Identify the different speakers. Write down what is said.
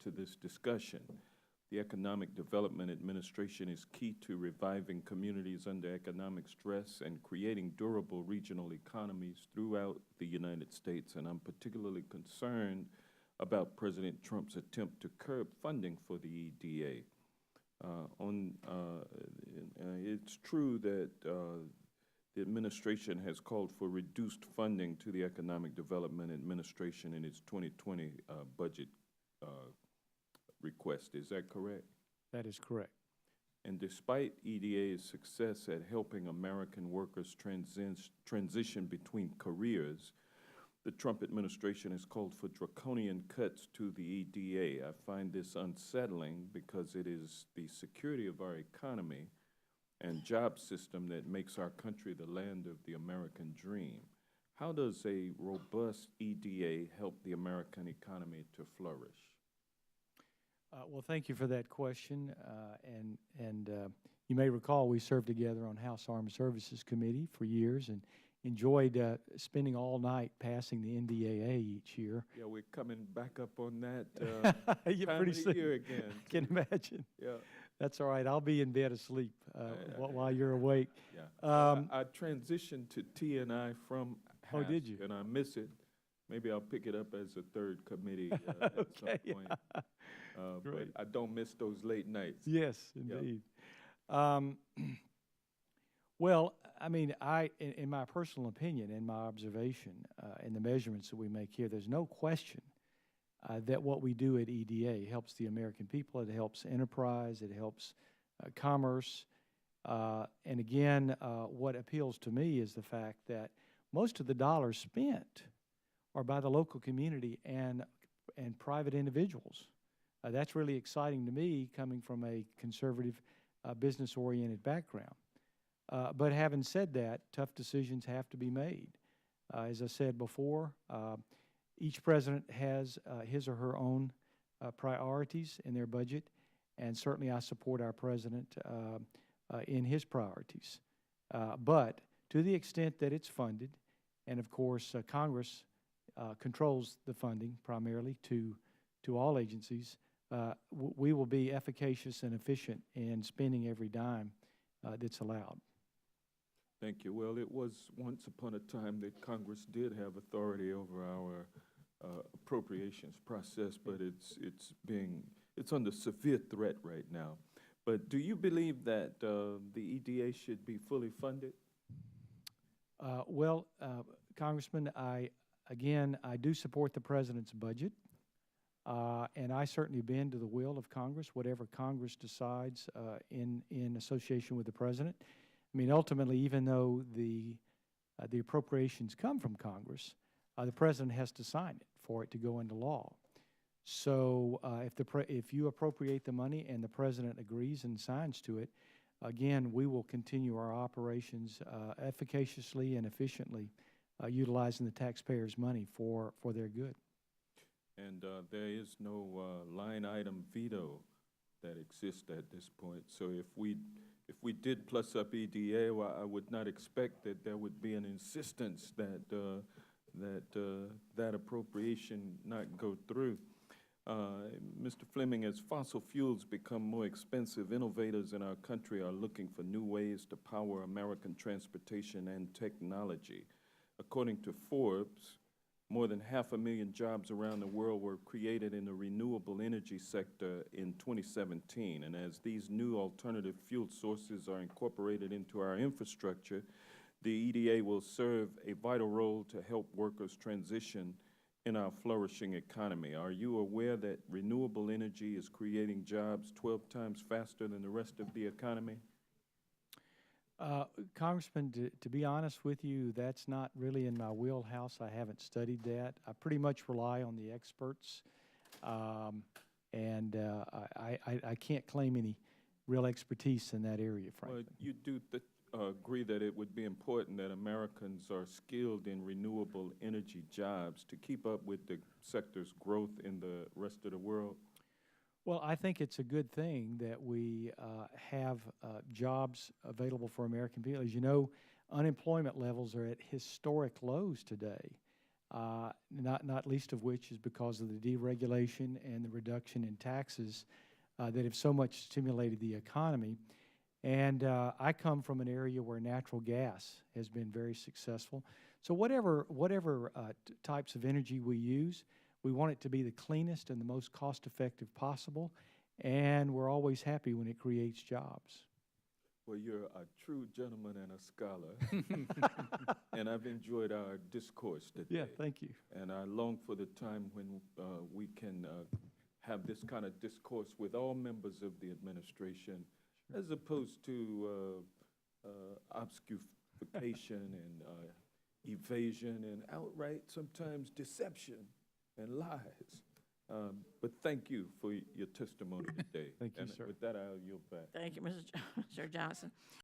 Speaker 1: to this discussion. The Economic Development Administration is key to reviving communities under economic stress and creating durable regional economies throughout the United States. And I'm particularly concerned about President Trump's attempt to curb funding for the EDA. It's true that the administration has called for reduced funding to the Economic Development Administration in its 2020 budget request. Is that correct?
Speaker 2: That is correct.
Speaker 1: And despite EDA's success at helping American workers transition between careers, the Trump administration has called for draconian cuts to the EDA. I find this unsettling because it is the security of our economy and job system that makes our country the land of the American dream. How does a robust EDA help the American economy to flourish?
Speaker 2: Well, thank you for that question. You may recall we served together on House Armed Services Committee for years and enjoyed spending all night passing the NDAA each year.
Speaker 1: Yeah, we're coming back up on that
Speaker 2: time
Speaker 1: pretty
Speaker 2: of the year
Speaker 1: again.
Speaker 2: I can imagine.
Speaker 1: Yeah.
Speaker 2: That's all right. I'll be in bed asleep while you're awake.
Speaker 1: Yeah. I transitioned to T&I from House.
Speaker 2: Oh, did you?
Speaker 1: And I miss it. Maybe I'll pick it up as a third committee at some point. But I don't miss those late nights.
Speaker 2: Yes, indeed. Yep. Well, I mean, in my personal opinion, in my observation, and the measurements that we make here, there's no question that what we do at EDA helps the American people. It helps enterprise. It helps commerce. And again, what appeals to me is the fact that most of the dollars spent are by the local community and private individuals. That's really exciting to me, coming from a conservative, business-oriented background. But having said that, tough decisions have to be made. As I said before, each president has his or her own priorities in their budget, and certainly I support our president in his priorities. But to the extent that it's funded, and of course Congress controls the funding primarily to all agencies, we will be efficacious and efficient in spending every dime that's allowed.
Speaker 1: Thank you. Well, it was once upon a time that Congress did have authority over our appropriations process, but it's under severe threat right now. But do you believe that the EDA should be fully funded?
Speaker 2: Well, Congressman, I do support the president's budget, and I certainly bend to the will of Congress, whatever Congress decides in association with the president. I mean, ultimately, even though the appropriations come from Congress, the president has to sign it for it to go into law. So if you appropriate the money and the president agrees and signs to it, again, we will continue our operations efficaciously and efficiently, utilizing the taxpayers' money for their good.
Speaker 1: And there is no line item veto that exists at this point. So if we did plus up EDA, well, I would not expect that there would be an insistence that that appropriation not go through. Mr. Fleming, as fossil fuels become more expensive, innovators in our country are looking for new ways to power American transportation and technology. According to Forbes, more than 500,000 jobs around the world were created in the renewable energy sector in 2017. And as these new alternative fuel sources are incorporated into our infrastructure, the EDA will serve a vital role to help workers transition in our flourishing economy. Are you aware that renewable energy is creating jobs 12 times faster than the rest of the economy?
Speaker 2: Congressman, to be honest with you, that's not really in my wheelhouse. I haven't studied that. I pretty much rely on the experts, and I can't claim any real expertise in that area, frankly.
Speaker 1: Well, you do agree that it would be important that Americans are skilled in renewable energy jobs to keep up with the sector's growth in the rest of the world?
Speaker 2: Well, I think it's a good thing that we have jobs available for American people. As you know, unemployment levels are at historic lows today. not least of which is because of the deregulation and the reduction in taxes that have so much stimulated the economy. And I come from an area where natural gas has been very successful. So whatever types of energy we use, we want it to be the cleanest and the most cost-effective possible, and we're always happy when it creates jobs.
Speaker 1: Well, you're a true gentleman and a scholar, and I've enjoyed our discourse today.
Speaker 2: Yeah, thank you.
Speaker 1: And I long for the time when we can have this kind of discourse with all members of the administration, as opposed to obfuscation and evasion and outright sometimes deception and lies. But thank you for your testimony today.
Speaker 2: Thank you,
Speaker 1: and
Speaker 2: sir.
Speaker 1: with that, I'll yield back.
Speaker 3: Thank you, Mr. Johnson.